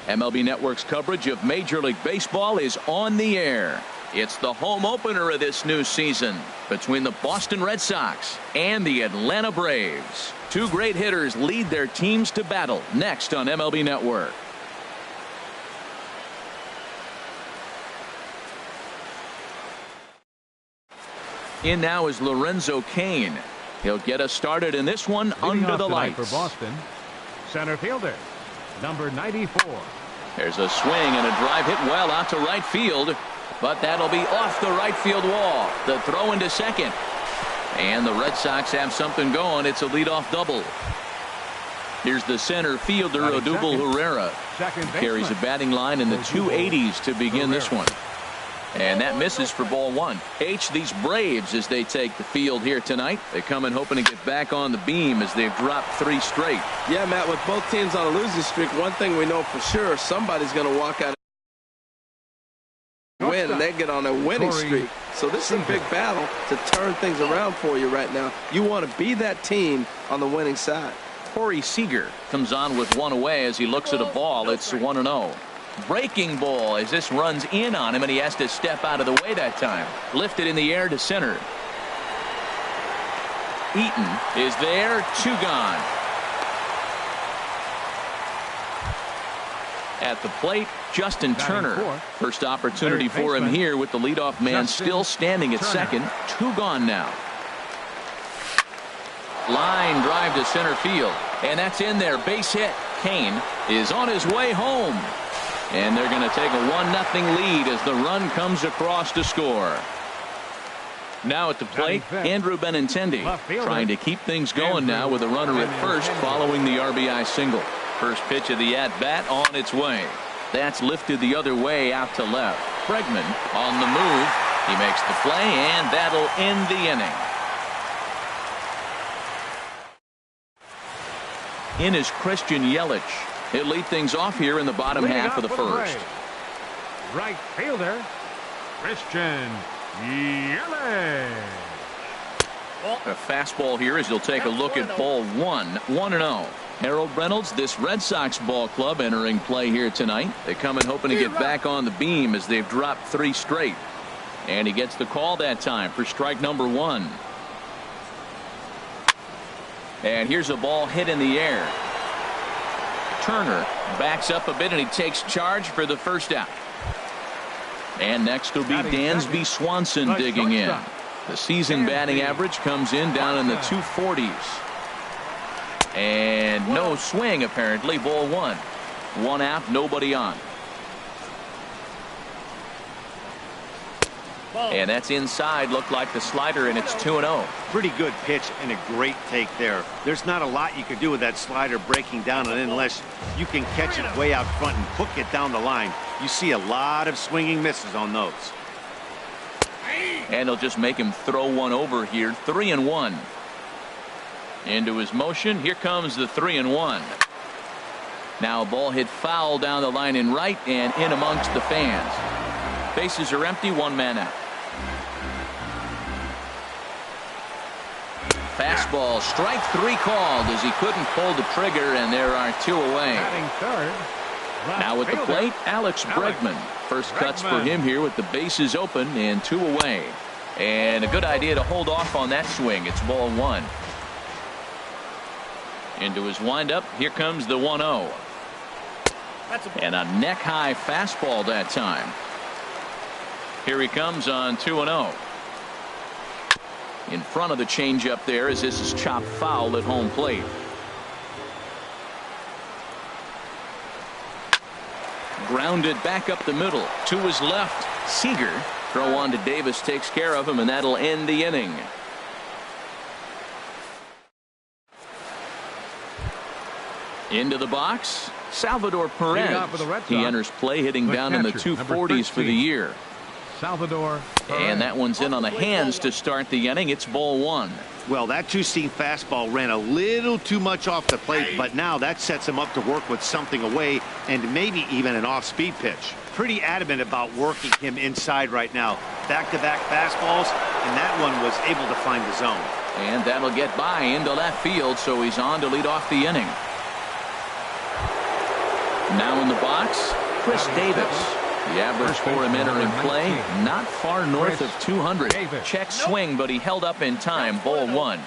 MLB Network's coverage of Major League Baseball is on the air. It's the home opener of this new season between the Boston Red Sox and the Atlanta Braves. Two great hitters lead their teams to battle next on MLB Network. In now is Lorenzo Cain. He'll get us started in this one under the lights. For Boston, center fielder, number 94. There's a swing and a drive hit well out to right field, but that'll be off the right field wall. The throw into second. And the Red Sox have something going. It's a leadoff double. Here's the center fielder, Odubel Herrera. Carries a batting line in the 280s to begin this one. And that misses for ball one. These Braves, as they take the field here tonight, they come in hoping to get back on the beam as they've dropped 3 straight. Yeah, Matt, with both teams on a losing streak, one thing we know for sure, somebody's going to walk out and win, and they get on a winning streak. So this is a big battle to turn things around for you right now. You want to be that team on the winning side. Corey Seager comes on with one away as he looks at a ball. It's 1-0. Breaking ball as this runs in on him, and he has to step out of the way that time. Lifted in the air to center. Eaton is there, 2 gone. At the plate, Justin Turner. First opportunity for him here with the leadoff man still standing at second. 2 gone now. Line drive to center field, and that's in there. Base hit. Cain is on his way home. And they're going to take a 1-0 lead as the run comes across to score. Now at the plate, Andrew Benintendi trying to keep things going now with a runner at first following the RBI single. First pitch of the at-bat on its way. That's lifted the other way out to left. Bregman on the move. He makes the play, and that'll end the inning. In is Christian Yelich. He'll lead things off here in the bottom half of the first. Right fielder, Christian Yelich. A fastball here as he'll take a look at ball 1. 1-0. Harold Reynolds, this Red Sox ball club entering play here tonight. They come in hoping to get back on the beam as they've dropped 3 straight. And he gets the call that time for strike number 1. And here's a ball hit in the air. Turner backs up a bit and he takes charge for the first out. And next will be Dansby Swanson digging in. The season batting average comes in down in the 240s. And no swing apparently. Ball 1. 1 out, nobody on. And that's inside. Looked like the slider, and it's 2-0. Pretty good pitch and a great take there. There's not a lot you can do with that slider breaking down, and unless you can catch it way out front and hook it down the line, you see a lot of swinging misses on those. And he'll just make him throw one over here. 3-1. Into his motion. Here comes the 3-1. Now a ball hit foul down the line in right and in amongst the fans. Bases are empty. 1 man out. Fastball, strike 3 called as he couldn't pull the trigger, and there are 2 away. Now at the plate, Alex Bregman. First cuts for him here with the bases open and 2 away. And a good idea to hold off on that swing. It's ball 1. Into his windup. Here comes the 1-0. And a neck-high fastball that time. Here he comes on 2-0. In front of the changeup there as this is chopped foul at home plate. Grounded back up the middle to his left. Seager. Throw on to Davis takes care of him, and that'll end the inning. Into the box, Salvador Perez. He enters play hitting down in the 240s for the year. Salvador Perez. And that one's in on the hands to start the inning. It's ball 1. Well, that 2-seam fastball ran a little too much off the plate, but now that sets him up to work with something away and maybe even an off-speed pitch. Pretty adamant about working him inside right now. Back-to-back fastballs, and that one was able to find the zone. And that'll get by into left field, so he's on to lead off the inning. Now in the box, Chris Davis. The average for him entering play, not far north of 200. Check swing, but he held up in time. Ball 1.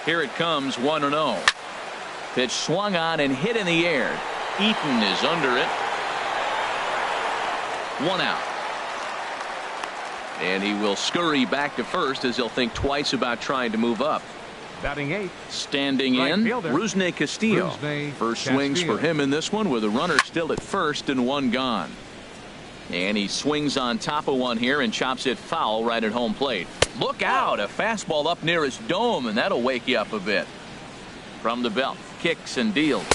Here it comes, 1-0. Pitch swung on and hit in the air. Eaton is under it. 1 out. And he will scurry back to first as he'll think twice about trying to move up. Batting 8. Standing in, Rusney Castillo. First swings for him in this one with a runner still at first and 1 gone. And he swings on top of one here and chops it foul right at home plate. Look out, a fastball up near his dome, and that'll wake you up a bit. From the belt, kicks and deals.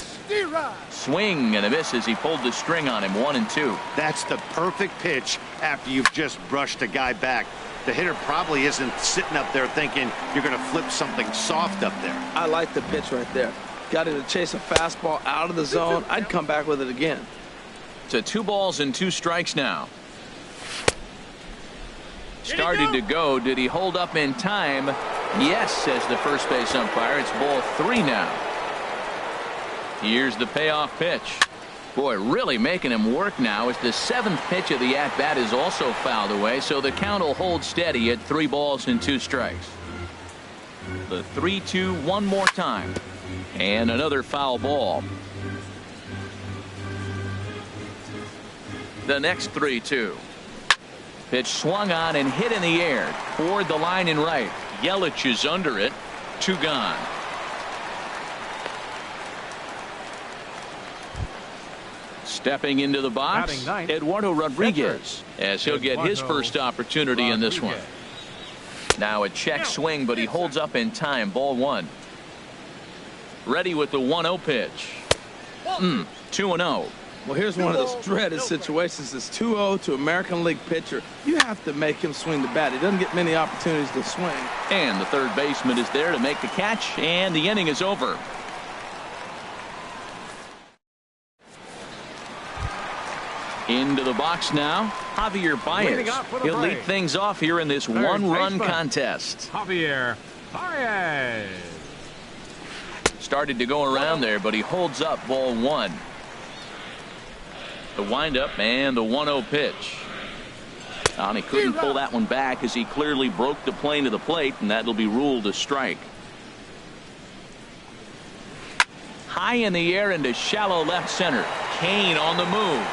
Swing and a miss as he pulled the string on him. 1-2. That's the perfect pitch after you've just brushed a guy back. The hitter probably isn't sitting up there thinking you're going to flip something soft up there. I like the pitch right there. Got him to chase a fastball out of the zone. I'd come back with it again. To 2 balls and 2 strikes now. Started to go. Did he hold up in time? Yes, says the first base umpire. It's ball 3 now. Here's the payoff pitch. Boy, really making him work now as the 7th pitch of the at-bat is also fouled away, so the count will hold steady at 3 balls and 2 strikes. The 3-2 one more time. And another foul ball. The next 3-2. Pitch swung on and hit in the air. Toward the line and right. Yelich is under it. 2 gone. Stepping into the box, Eduardo Rodriguez, as he'll get his first opportunity in this one. Now a check swing, but he holds up in time. Ball 1. Ready with the 1-0 pitch. 2-0. Well, here's one of those dreaded situations. It's 2-0 to American League pitcher. You have to make him swing the bat. He doesn't get many opportunities to swing. And the third baseman is there to make the catch, and the inning is over. Into the box now, Javier Baez. He'll lead things off here in this 1-run contest. Javier Baez. Started to go around there, but he holds up. Ball 1. The windup and the 1-0 pitch. And he couldn't pull that one back as he clearly broke the plane to the plate, and that'll be ruled a strike. High in the air into shallow left center. Kane on the move.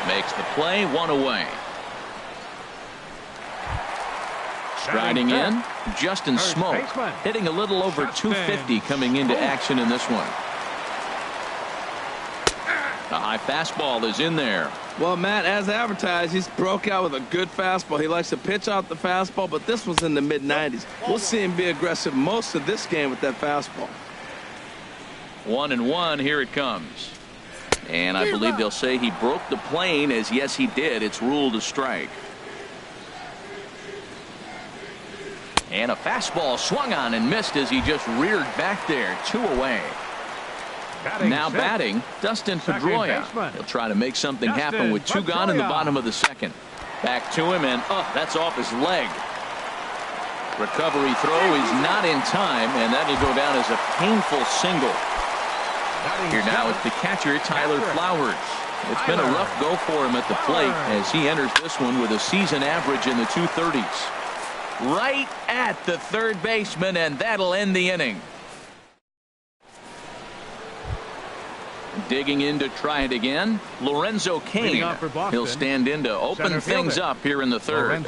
Makes the play. 1 away. Striding in, Justin Smoke, hitting a little over 250 coming into action in this one. The high fastball is in there. Well, Matt, as advertised, he's broke out with a good fastball. He likes to pitch out the fastball, but this was in the mid-90s. We'll see him be aggressive most of this game with that fastball. 1-1. Here it comes. And I believe they'll say he broke the plane, as yes, he did. It's ruled a strike. And a fastball swung on and missed as he just reared back there. 2 away. Now batting, Dustin Pedroia. He'll try to make something happen with 2 gone in the bottom of the 2nd. Back to him, and that's off his leg. Recovery throw is not in time, and that'll go down as a painful single. Here now it's the catcher, Tyler Flowers. It's been a rough go for him at the plate as he enters this one with a season average in the 230s. Right at the third baseman, and that'll end the inning. Digging in to try it again, Lorenzo Cain. He'll stand in to open things up here in the 3rd.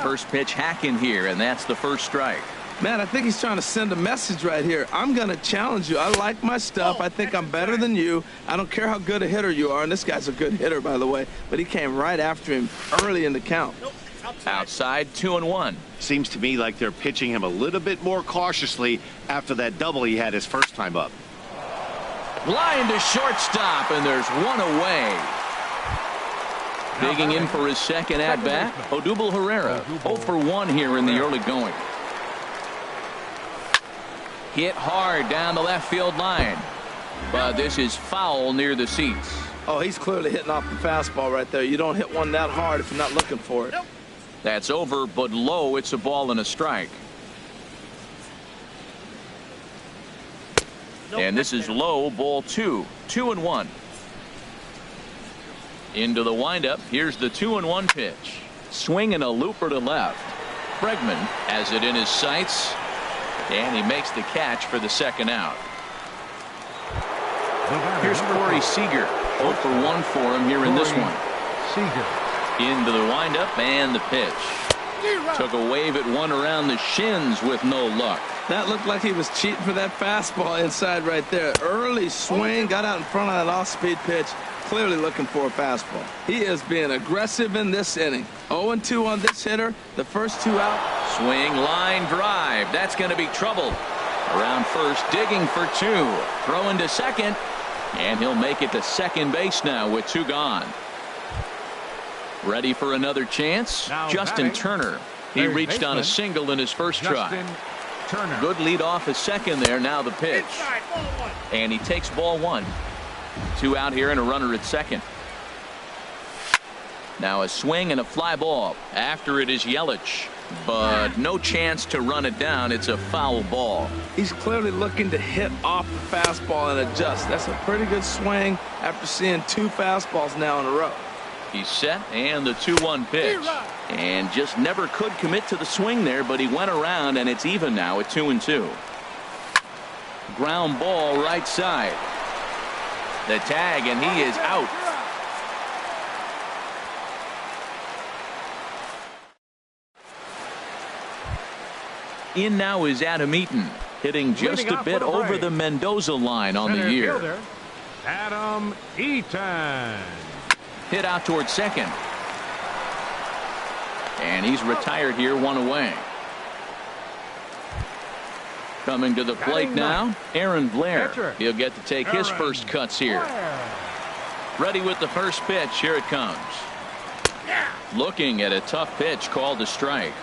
First pitch hacking here, and that's the first strike. Man, I think he's trying to send a message right here. I'm going to challenge you. I like my stuff. I think I'm better than you. I don't care how good a hitter you are. And this guy's a good hitter, by the way. But he came right after him early in the count. Outside, 2-1. Seems to me like they're pitching him a little bit more cautiously after that double he had his first time up. Line to shortstop, and there's 1 away. Digging in for his second at-bat, Odubel Herrera. 0 for 1 here in the early going. Hit hard down the left field line. But this is foul near the seats. Oh, he's clearly hitting off the fastball right there. You don't hit one that hard if you're not looking for it. That's over, but low. It's a ball and a strike. And this is low, ball 2. 2-1. Into the windup. Here's the 2-1 pitch. Swing and a looper to left. Bregman has it in his sights, and he makes the catch for the second out. Here's Corey Seager. 0 for 1 for him here in this one. Seager. Into the windup and the pitch. Took a wave at one around the shins with no luck. That looked like he was cheating for that fastball inside right there. Early swing, got out in front of that off-speed pitch. Clearly looking for a fastball. He is being aggressive in this inning. 0-2 on this hitter. The first 2 out. Swing, line drive. That's going to be trouble. Around first, digging for 2. Throwing to second. And he'll make it to second base now with 2 gone. Ready for another chance? Now Justin batting, Turner. He reached on a single in his first try. Turner. Good lead off his second there. Now the pitch. And he takes ball 1. 2 out here and a runner at second. Now a swing and a fly ball. After it is Yelich, but no chance to run it down. It's a foul ball. He's clearly looking to hit off the fastball and adjust. That's a pretty good swing after seeing 2 fastballs now in a row. He's set, and the 2-1 pitch. And just never could commit to the swing there, but he went around, and it's even now at 2-2. Ground ball right side. The tag, and he is out. In now is Adam Eaton, hitting just a bit over the Mendoza line on the year. Fielder, Adam Eaton. Hit out towards second. And he's retired here, 1 away. Coming to the plate now, Aaron Blair. He'll get to take his first cuts here. Ready with the first pitch. Here it comes. Looking at a tough pitch called a strike.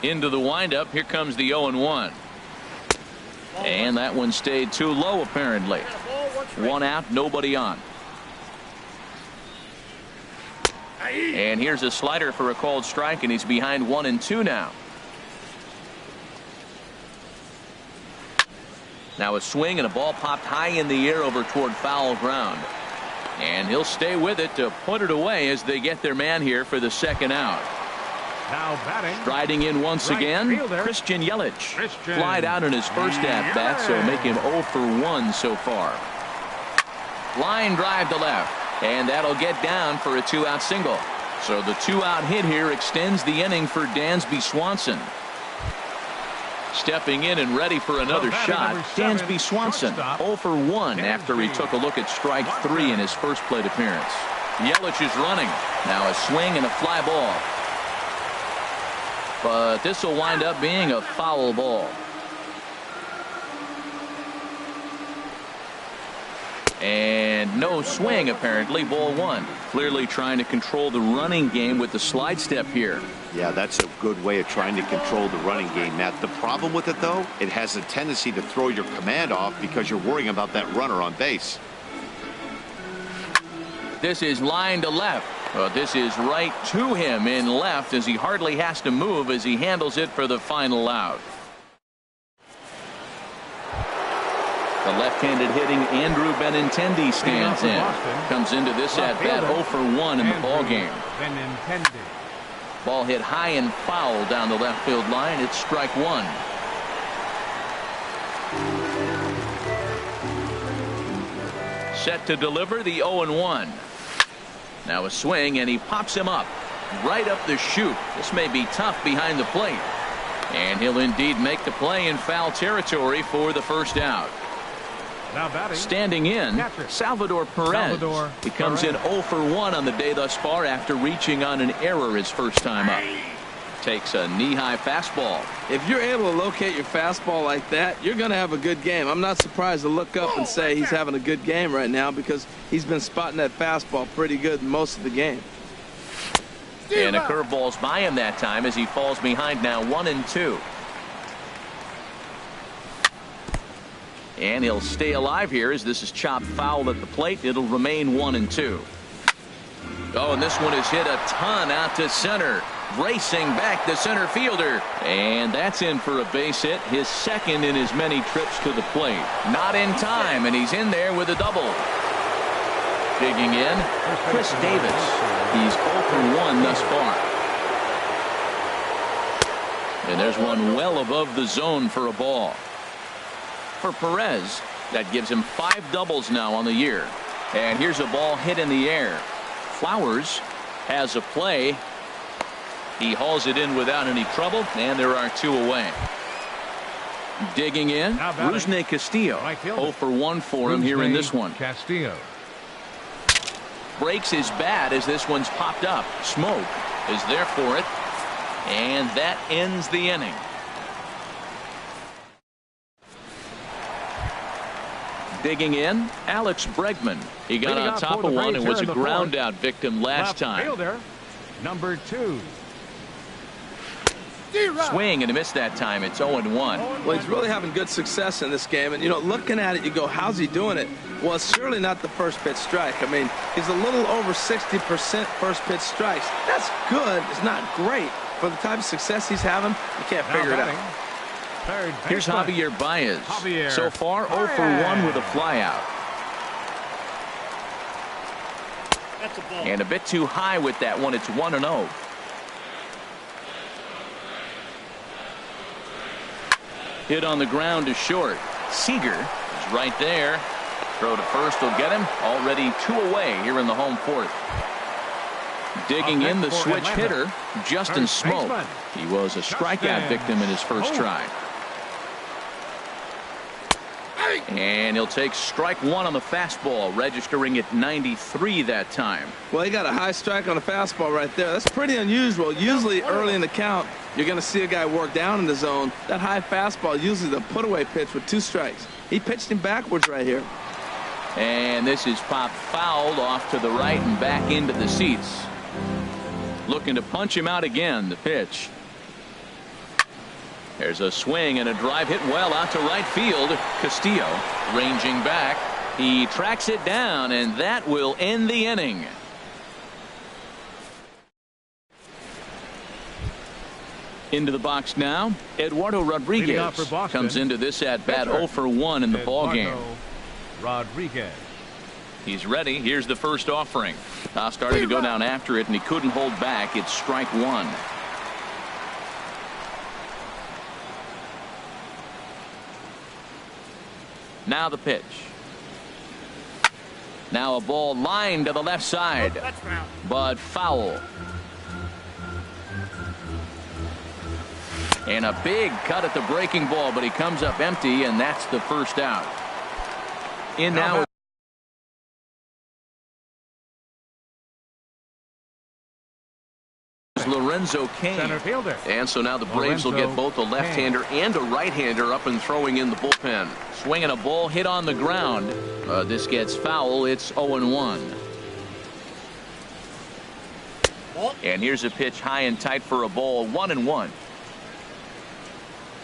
Into the windup. Here comes the 0-1. And that one stayed too low apparently. 1 out, nobody on. And here's a slider for a called strike, and he's behind 1-2 now. Now a swing and a ball popped high in the air over toward foul ground. And he'll stay with it to put it away as they get their man here for the second out. Now batting. Striding in once again, Christian Yelich. Flied out in his first at-bat, so make him 0 for 1 so far. Line drive to left. And that'll get down for a 2-out single. So the 2-out hit here extends the inning for Dansby Swanson. Stepping in and ready for another shot, Dansby Swanson 0 for 1 after he took a look at strike 3 in his first plate appearance. Yelich is running. Now a swing and a fly ball. But this will wind up being a foul ball. And no swing apparently. Ball 1. Clearly trying to control the running game with the slide step here. Yeah, that's a good way of trying to control the running game, Matt. The problem with it, though, it has a tendency to throw your command off because you're worrying about that runner on base. This is line to left. This is right to him in left as he hardly has to move as he handles it for the final out. The left-handed hitting Andrew Benintendi stands in. Comes into this at-bat 0 for 1 in the ball game. Ball hit high and foul down the left field line. It's strike 1. Set to deliver the 0-1. Now a swing, and he pops him up right up the chute. This may be tough behind the plate. And he'll indeed make the play in foul territory for the first out. Standing in, Salvador Perez. He comes in 0 for 1 on the day thus far after reaching on an error his first time up. Takes a knee-high fastball. If you're able to locate your fastball like that, you're going to have a good game. I'm not surprised to look up and say he's having a good game right now because he's been spotting that fastball pretty good most of the game. And a curveball's by him that time as he falls behind now 1-2. And he'll stay alive here as this is chopped foul at the plate. It'll remain 1-2. Oh, and this one is hit a ton out to center. Racing back the center fielder. And that's in for a base hit, his second in as many trips to the plate. Not in time, and he's in there with a double. Digging in, Chris Davis. He's 0 for 1 thus far. And there's one well above the zone for a ball. For Perez, that gives him 5 doubles now on the year. And here's a ball hit in the air. Flowers has a play. He hauls it in without any trouble, and there are 2 away. Digging in, Rusney Castillo. 0 for 1 for him here in this one. Castillo breaks his bat as this one's popped up. Smoke is there for it, and that ends the inning. Digging in, Alex Bregman. He got on top of one and was a ground out victim last time. Fielder, number 2. Swing and a miss that time. It's 0-1. Well, he's really having good success in this game. And, you know, looking at it, you go, how's he doing it? Well, it's surely not the first pitch strike. I mean, he's a little over 60% first pitch strikes. That's good. It's not great. For the type of success he's having, you can't figure it out. Here's Javier Baez. So far, 0 for 1 with a flyout. And a bit too high with that one. It's 1-0. Hit on the ground to short. Seager is right there. Throw to first will get him. Already 2 away here in the home 4th. Digging in the switch hitter, Justin Smoke. He was a strikeout victim in his first try. And he'll take strike 1 on the fastball, registering at 93 that time. Well, he got a high strike on the fastball right there. That's pretty unusual. Usually early in the count, you're going to see a guy work down in the zone. That high fastball, usually the put-away pitch with 2 strikes. He pitched him backwards right here. And this is popped fouled off to the right and back into the seats. Looking to punch him out again, the pitch. There's a swing and a drive hit well out to right field. Castillo ranging back. He tracks it down, and that will end the inning. Into the box now, Eduardo Rodriguez comes into this at-bat 0 for 1 in the ballgame. Rodriguez. He's ready. Here's the first offering. Started to go down after it, and he couldn't hold back. It's strike 1. Now the pitch. Now a ball lined to the left side, but foul. And a big cut at the breaking ball, but he comes up empty, and that's the first out. In now Lorenzo Cain. Center fielder. And so now the Braves will get both a left-hander and a right-hander up and throwing in the bullpen. Swinging a ball hit on the ground. This gets foul. It's 0-1. And here's a pitch high and tight for a ball. 1-1.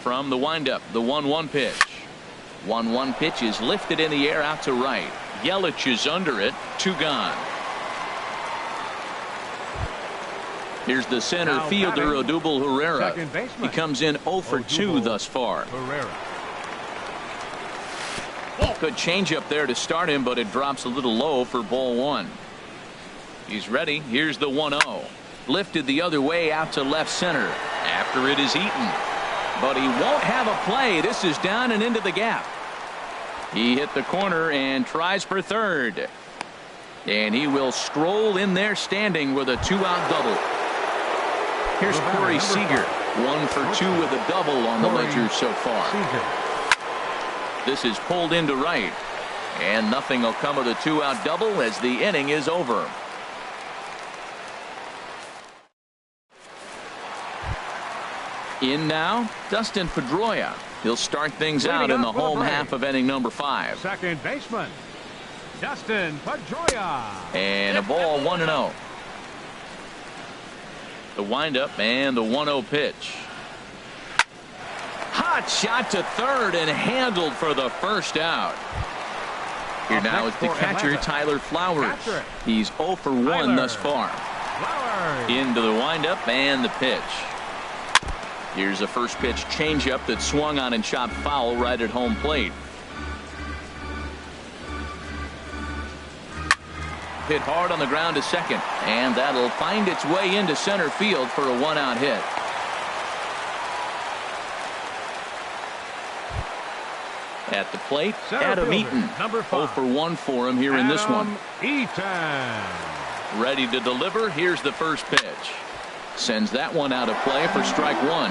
From the windup, the 1-1 pitch. 1-1 pitch is lifted in the air out to right. Yelich is under it. 2 gone. Here's the center fielder, Odubel Herrera. He comes in 0 for 2 thus far. Good changeup there to start him, but it drops a little low for ball 1. He's ready. Here's the 1-0. Lifted the other way out to left center after it is eaten. But he won't have a play. This is down and into the gap. He hit the corner and tries for third. And he will stroll in there standing with a 2-out double. Here's Corey Seager. 1 for 2 with a double on the ledger so far. This is pulled into right. And nothing will come of the 2-out double as the inning is over. In now, Dustin Pedroia. He'll start things out in the home half of inning number 5. Second baseman, Dustin Pedroia. And a ball 1-0. The windup and the 1-0 pitch. Hot shot to third and handled for the first out. Here now is the catcher, Tyler Flowers. He's 0 for 1 thus far. Flowers. Into the windup and the pitch. Here's a first pitch changeup that swung on and chopped foul right at home plate. Hit hard on the ground to second, and that'll find its way into center field for a one-out hit. At the plate, Adam Eaton. Number 0 for 1 for him here in this one. Eaton. Ready to deliver. Here's the first pitch. Sends that one out of play for strike one.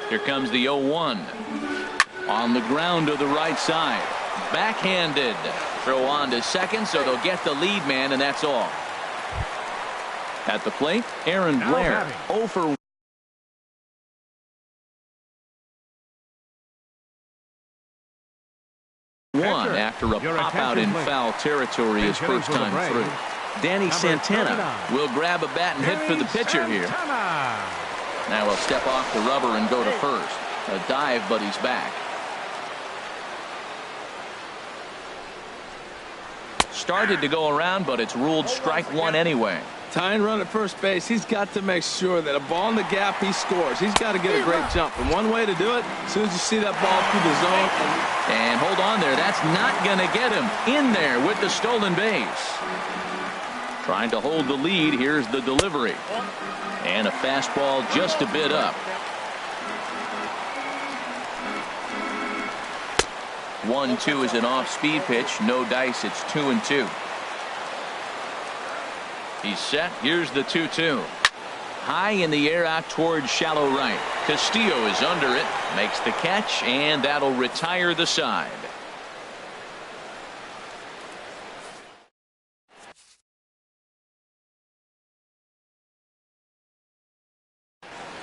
Here comes the 0-1. On the ground to the right side. Backhanded. Throw on to second, so they'll get the lead man, and that's all. At the plate, Aaron Blair. 0 for 1 after a pop out in foul territory his first time through. Danny Santana will grab a bat and hit for the pitcher here. Now he'll step off the rubber and go to first. A dive, but he's back. Started to go around, but it's ruled strike one anyway. Tying run at first base, he's got to make sure that a ball in the gap, he scores. He's got to get a great jump. And one way to do it, as soon as you see that ball through the zone. And hold on there. That's not going to get him in there with the stolen base. Trying to hold the lead. Here's the delivery. And a fastball just a bit up. 1-2 is an off-speed pitch. No dice. It's 2-2. He's set. Here's the 2-2. High in the air out towards shallow right. Castillo is under it. Makes the catch, and that'll retire the side.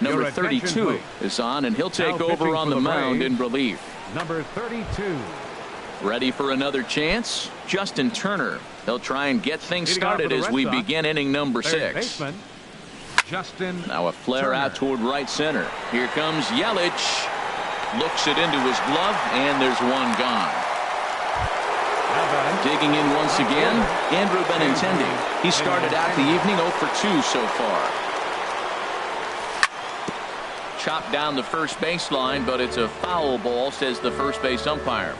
Number 32 is on, and he'll take over on the mound in relief. Number 32. Ready for another chance? Justin Turner. They'll try and get things started as we begin inning number 6. Justin now a flare Turner. Out toward right center. Here comes Yelich. Looks it into his glove, and there's one gone. Digging in once again, Andrew Benintendi. He started out the evening 0 for 2 so far. Chopped down the first baseline, but it's a foul ball, says the first base umpire.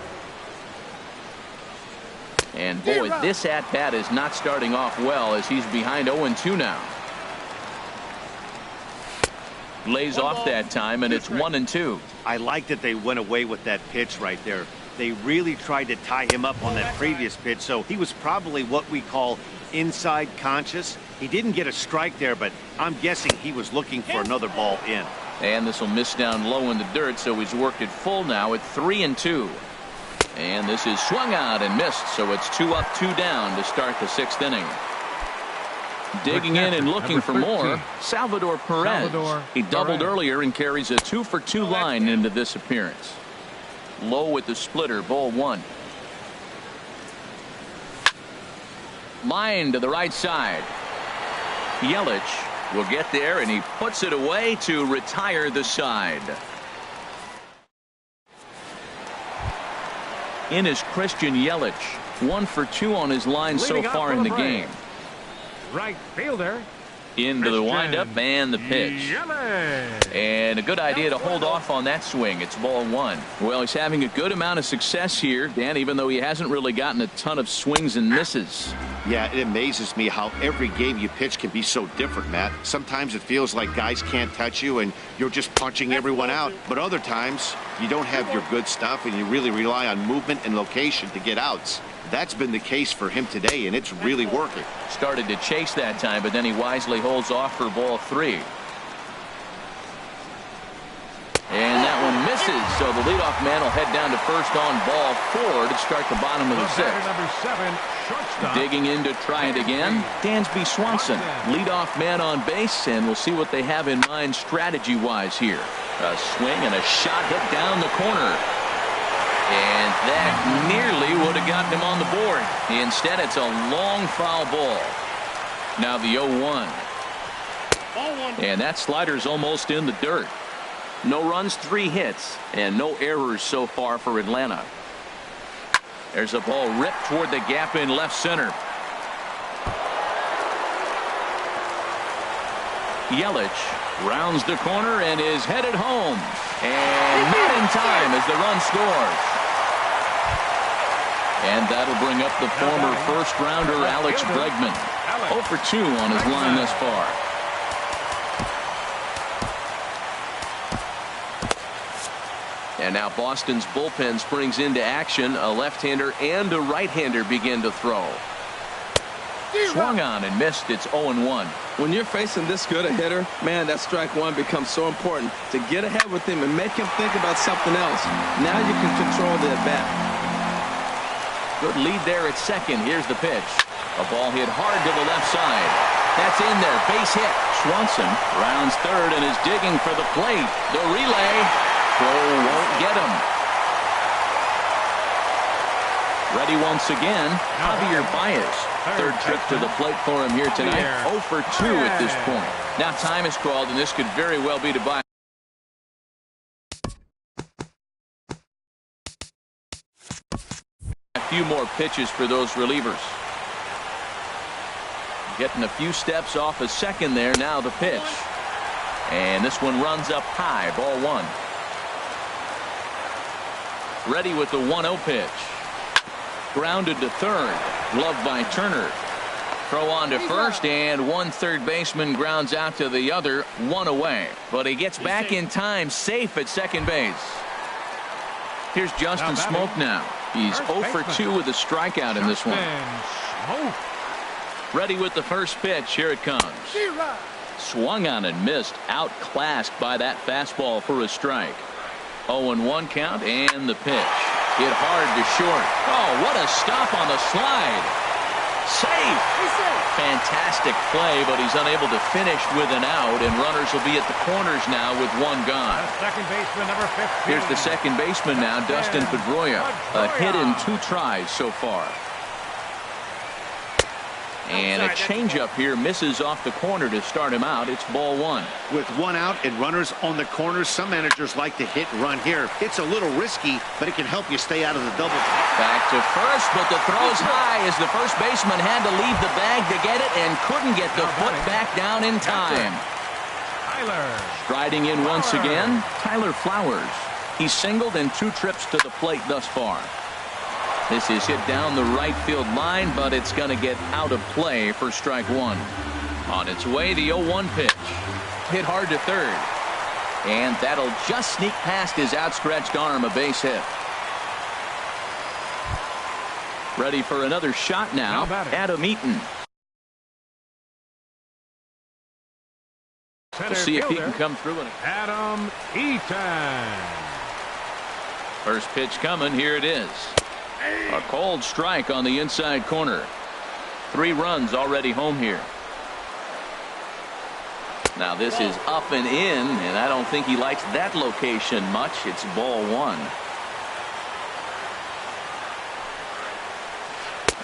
And boy, this at-bat is not starting off well as he's behind 0-2 now. Lays off that time, and it's 1-2. I like that they went away with that pitch right there. They really tried to tie him up on that previous pitch, so he was probably what we call inside conscious. He didn't get a strike there, but I'm guessing he was looking for another ball in. And this will miss down low in the dirt, so he's worked it full now at 3-2. And this is swung out and missed, so it's 2 up, 2 down to start the 6th inning. Digging in and looking for more, Salvador Perez. He doubled earlier and carries a 2 for 2 line into this appearance. Low with the splitter, ball 1. Line to the right side. Yelich will get there, and he puts it away to retire the side. In is Christian Yelich. 1 for 2 on his line so far in the game. Right fielder. Into the windup and the pitch. And a good idea to hold off on that swing. It's ball 1. Well, he's having a good amount of success here, Dan, even though he hasn't really gotten a ton of swings and misses. Yeah, it amazes me how every game you pitch can be so different, Matt. Sometimes it feels like guys can't touch you and you're just punching everyone out. But other times you don't have your good stuff and you really rely on movement and location to get outs. That's been the case for him today, and it's really working. Started to chase that time, but then he wisely holds off for ball 3. And that one misses, so the leadoff man will head down to first on ball 4 to start the bottom of the 6th. Number 7, shortstop. Digging in to try it again, Dansby Swanson, leadoff man on base, and we'll see what they have in mind strategy-wise here. A swing and a shot hit down the corner. And that nearly would have gotten him on the board. Instead, it's a long foul ball. Now the 0-1. And that slider's almost in the dirt. No runs, 3 hits, and no errors so far for Atlanta. There's a ball ripped toward the gap in left center. Yelich rounds the corner and is headed home. And not in time as the run scores. And that'll bring up the former first-rounder Alex Bregman. 0 for 2 on his line thus far. And now Boston's bullpen springs into action. A left-hander and a right-hander begin to throw. Swung on and missed. It's 0-1. When you're facing this good a hitter, man, that strike one becomes so important to get ahead with him and make him think about something else. Now you can control the at-bat. Good lead there at second. Here's the pitch. A ball hit hard to the left side. That's in there. Base hit. Swanson rounds third and is digging for the plate. The relay. Throw won't get him. Ready once again, Javier Baez. Third trip to the plate for him here tonight. 0 for 2 at this point. Now time is called, and this could very well be to buy. A few more pitches for those relievers. Getting a few steps off a second there. Now the pitch. And this one runs up high. Ball 1. Ready with the 1-0 pitch. Grounded to third. Gloved by Turner. Throw on to first, and one third baseman grounds out to the other. 1 away. But he gets back in time, safe at second base. Here's Justin Smoke now. He's 0 for 2 with a strikeout in this one. Ready with the first pitch. Here it comes. Swung on and missed. Outclassed by that fastball for a strike. 0-1 count, and the pitch. Hit hard to short. Oh, what a stop on the slide. Safe. Fantastic play, but he's unable to finish with an out, and runners will be at the corners now with one gone. Second baseman, number 15. Here's the second baseman now, Dustin Pedroia. A hit in 2 tries so far. And a changeup here misses off the corner to start him out. It's ball 1. With one out and runners on the corners, some managers like to hit and run here. It's a little risky, but it can help you stay out of the double. Back to first, but the throw's high as the first baseman had to leave the bag to get it and couldn't get the foot back down in time. Striding in once again, Tyler Flowers. He's singled in 2 trips to the plate thus far. This is hit down the right field line, but it's going to get out of play for strike 1. On its way, the 0-1 pitch. Hit hard to third. And that'll just sneak past his outstretched arm, a base hit. Ready for another shot now, Adam Eaton. We'll see if he can come through. Adam Eaton. First pitch coming. Here it is. A cold strike on the inside corner. 3 runs already home here. Now this is up and in, and I don't think he likes that location much. It's ball 1.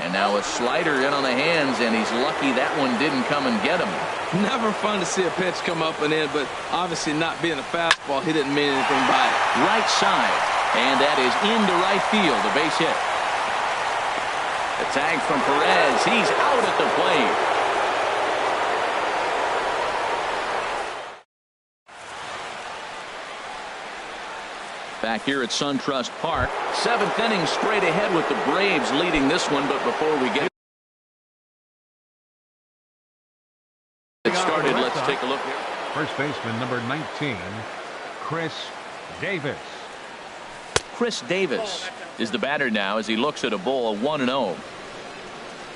And now a slider in on the hands, and he's lucky that one didn't come and get him. Never fun to see a pitch come up and in, but obviously not being a fastball, he didn't mean anything by it. Right side, and that is into right field, a base hit. The tag from Perez. He's out at the plate. Back here at SunTrust Park. 7th inning straight ahead with the Braves leading this one. But before we get it started, let's take a look here. First baseman, number 19, Chris Davis. Chris Davis is the batter now as he looks at a ball of 1-0.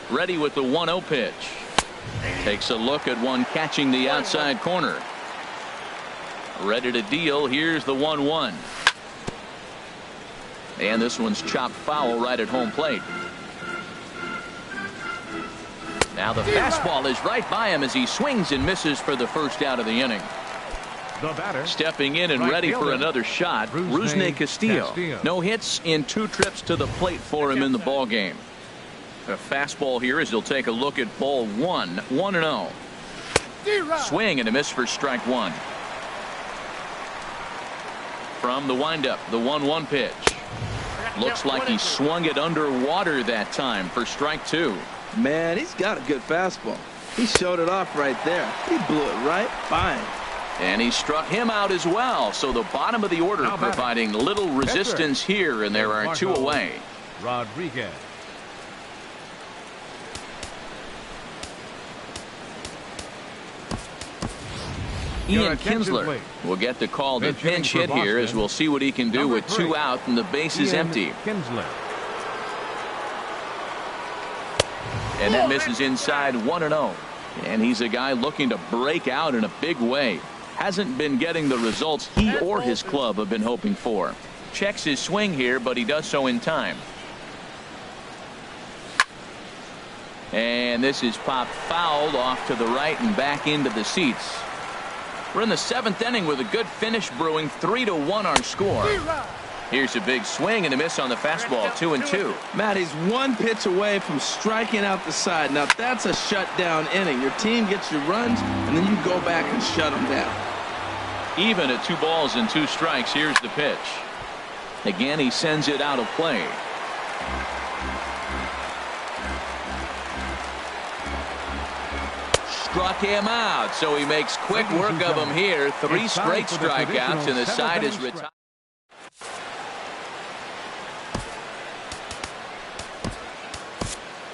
Ready with the 1-0 pitch. Takes a look at one catching the outside corner. Ready to deal. Here's the 1-1. And this one's chopped foul right at home plate. Now the fastball is right by him as he swings and misses for the first out of the inning. The batter, stepping in and right ready for another shot, Rusney Castillo. No hits in 2 trips to the plate for him in the ball game. A fastball here as he'll take a look at ball 1. 1-0. Swing and a miss for strike 1. From the windup, the 1-1 pitch. Looks like he swung it underwater that time for strike 2. Man, he's got a good fastball. He showed it off right there. He blew it right by him. And he struck him out as well. So the bottom of the order providing little resistance here, and there are two away. Rodriguez. Ian Kinsler will get the call to pinch hit here, as we'll see what he can do with 2 out and the base is empty. Kinsler. And that misses inside 1-0. And he's a guy looking to break out in a big way. Hasn't been getting the results he or his club have been hoping for. Checks his swing here, but he does so in time. And this is popped fouled off to the right and back into the seats. We're in the 7th inning with a good finish brewing. 3-1 our score. Here's a big swing and a miss on the fastball. 2-2. Matt, he's 1 pitch away from striking out the side. Now that's a shutdown inning. Your team gets your runs, and then you go back and shut them down. Even at 2 balls and 2 strikes. Here's the pitch. Again, he sends it out of play. Struck him out, so he makes quick work of him here. 3 straight strikeouts, and the side is retired.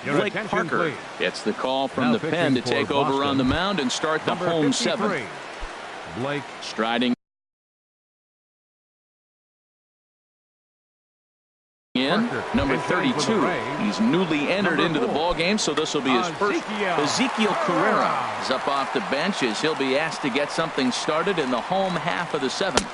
Blake Parker gets the call from the pen to take over on the mound and start the home 7th. Blake striding in, number 32. He's newly entered into the ball game, so this will be his first. Ezekiel Carrera is up off the bench as he'll be asked to get something started in the home half of the 7th.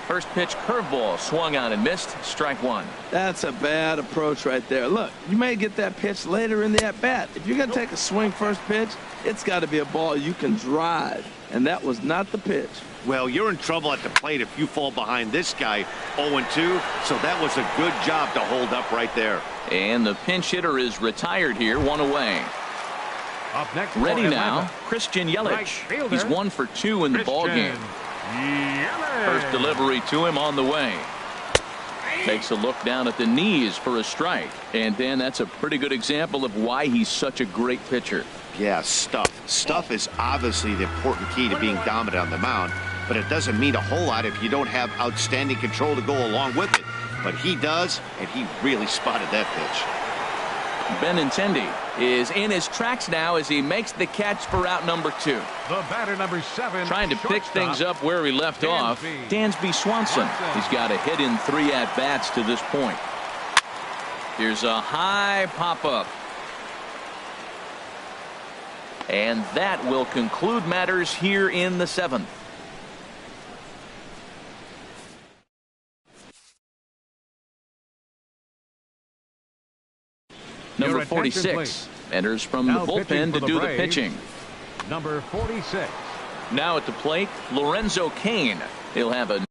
First pitch curveball swung on and missed. Strike 1. That's a bad approach right there. Look, you may get that pitch later in the at-bat. If you're going to take a swing first pitch, it's got to be a ball you can drive, and that was not the pitch. Well, you're in trouble at the plate if you fall behind this guy 0-2, so that was a good job to hold up right there. And the pinch hitter is retired here, 1 away. up next. Ready now, Christian Yelich. He's 1 for 2 in the ball game. First delivery to him on the way. Takes a look down at the knees for a strike. And Dan, that's a pretty good example of why he's such a great pitcher. Yeah, stuff. Stuff is obviously the important key to being dominant on the mound, but it doesn't mean a whole lot if you don't have outstanding control to go along with it. But he does, and he really spotted that pitch. Benintendi is in his tracks now as he makes the catch for out number 2. The batter number 7. Trying to pick things up where he left off. Dansby Swanson. He's got a hit in 3 at-bats to this point. Here's a high pop-up. And that will conclude matters here in the 7th. Number 46 enters from the bullpen to do the pitching. Number 46. Now at the plate, Lorenzo Cain. He'll have a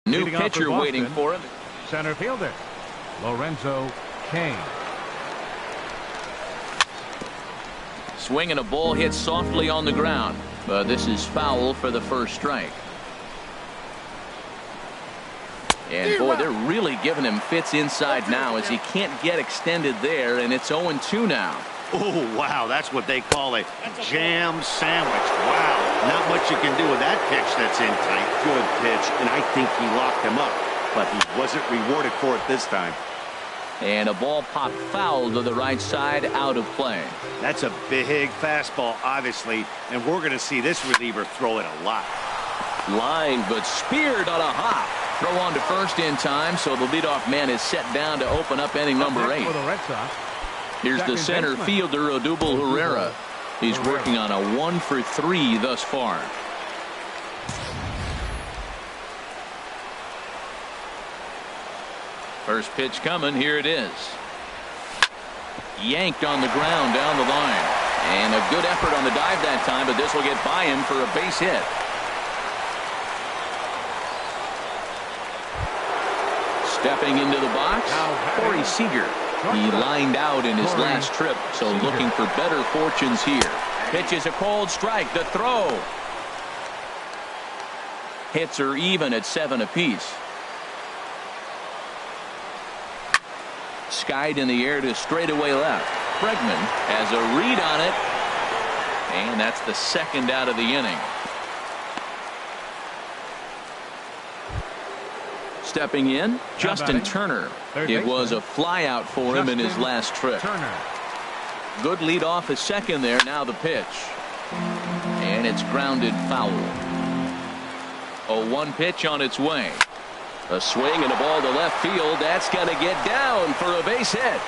new pitcher waiting for him. Center fielder Lorenzo Cain. Swing and a ball hit softly on the ground, but this is foul for the first strike. And boy, they're really giving him fits inside now as he can't get extended there, and it's 0-2 now. Oh, wow, that's what they call a jam sandwich. Wow, not much you can do with that pitch that's in tight. Good pitch, and I think he locked him up, but he wasn't rewarded for it this time. And a ball popped foul to the right side, out of play. That's a big fastball, obviously, and we're going to see this reliever throw it a lot. Line, but speared on a hop. Throw on to first in time, so the leadoff man is set down to open up inning number 8. For the Red Sox. Here's the center fielder, Odubel Herrera. He's working on a 1 for 3 thus far. First pitch coming. Here it is. Yanked on the ground down the line. And a good effort on the dive that time, but this will get by him for a base hit. Stepping into the box, Corey Seager. He lined out in his last trip, so looking for better fortunes here. Pitches a cold strike. The throw. Hits are even at 7 apiece. Skied in the air to straightaway left. Bregman has a read on it, and that's the second out of the inning. Stepping in, Justin Turner. It was a flyout for him in his last trip. Good lead off at second there. Now the pitch. And it's grounded foul. A 1 pitch on its way. A swing and a ball to left field. That's going to get down for a base hit.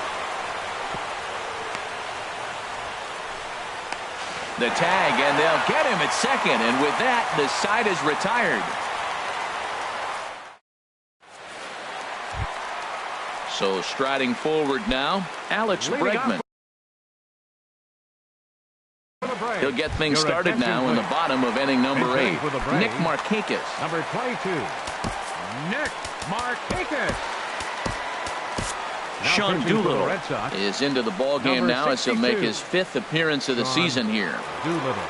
The tag, and they'll get him at second. And with that, the side is retired. So striding forward now, Alex Bregman. He'll get things started now in the bottom of inning number 8. Nick Markakis. Number 22, Nick Markakis. Sean Doolittle is into the ball game now as he'll make his 5th appearance of the season here. Doolittle.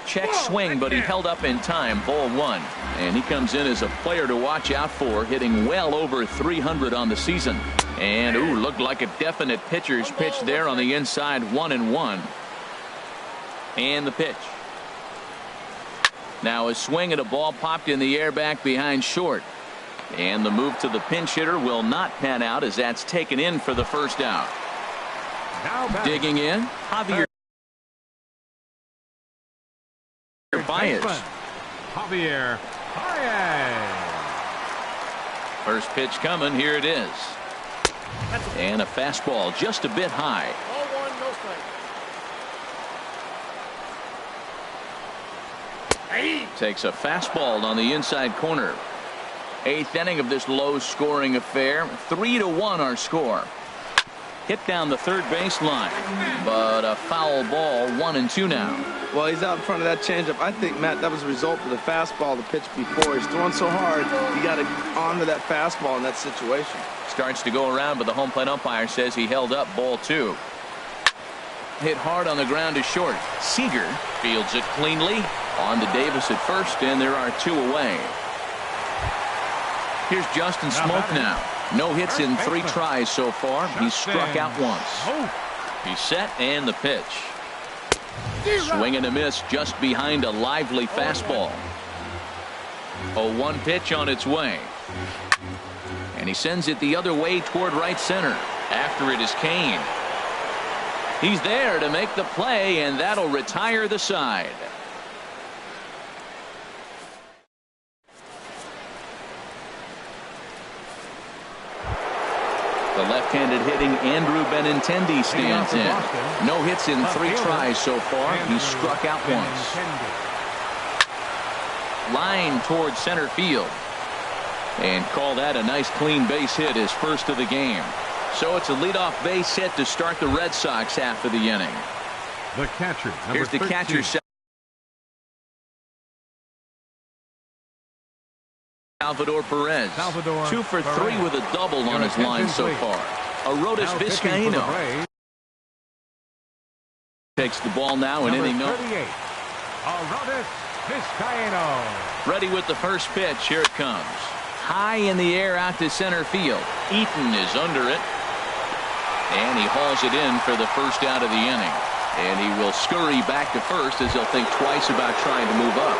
Check swing, but he held up in time. Ball 1. And he comes in as a player to watch out for, hitting well over 300 on the season. And, ooh, looked like a definite pitcher's pitch there on the inside. 1-1. And the pitch. Now a swing at a ball popped in the air back behind short. And the move to the pinch hitter will not pan out as that's taken in for the first out. Digging in, Javier Baez. Javier Baez. First pitch coming. Here it is. And a fastball just a bit high. Takes a fastball on the inside corner. 8th inning of this low-scoring affair. 3-1 our score. Hit down the third baseline, but a foul ball. 1-2 now. Well, he's out in front of that changeup. I think, Matt, that was a result of the fastball, the pitch before. He's throwing so hard, you got to honor that fastball in that situation. Starts to go around, but the home plate umpire says he held up. Ball 2. Hit hard on the ground to short. Seager fields it cleanly. On to Davis at first, and there are 2 away. Here's Justin Smoke now. No hits in 3 tries so far. He's struck out once. He's set, and the pitch. Swing and a miss just behind a lively fastball. A 1 pitch on its way. And he sends it the other way toward right center. After it is Kane. He's there to make the play, and that'll retire the side. The left-handed hitting Andrew Benintendi stands in. No hits in 3 tries so far. He's struck out once. Line towards center field. And call that a nice clean base hit, his first of the game. So it's a leadoff base hit to start the Red Sox half of the inning. The catcher. Here's the catcher. Salvador Perez. 2 for 3 with a double on his line so far. Arodys Vizcaíno takes the ball now in inning number 38. Arodys Vizcaíno. Ready with the first pitch. Here it comes. High in the air out to center field. Eaton is under it. And he hauls it in for the first out of the inning. And he will scurry back to first as he'll think twice about trying to move up.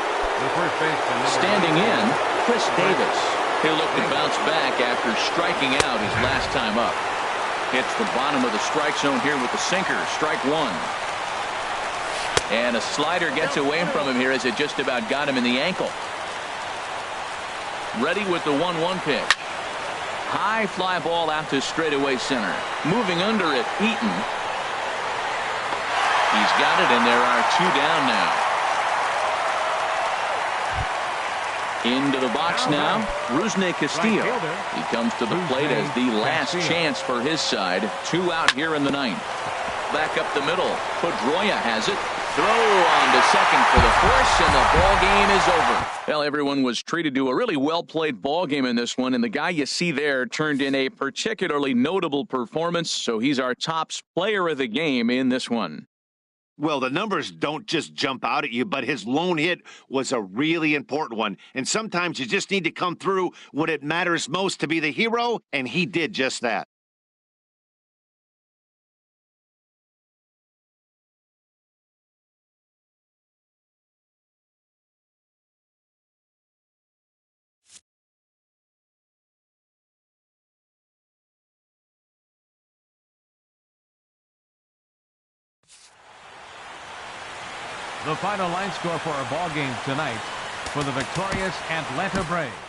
Standing in, Chris Davis. He'll look to bounce back after striking out his last time up. Hits the bottom of the strike zone here with the sinker. Strike 1. And a slider gets away from him here as it just about got him in the ankle. Ready with the 1-1 pitch. High fly ball out to straightaway center. Moving under it, Eaton. He's got it, and there are 2 down now. Into the box now, Rusney Castillo. He comes to the plate as the last chance for his side. 2 out here in the 9th. Back up the middle. Pedroia has it. Throw on to second for the force, and the ball game is over. Well, everyone was treated to a really well-played ball game in this one, and the guy you see there turned in a particularly notable performance, so he's our top player of the game in this one. Well, the numbers don't just jump out at you, but his lone hit was a really important one. And sometimes you just need to come through when it matters most to be the hero, and he did just that. The final line score for our ball game tonight for the victorious Atlanta Braves.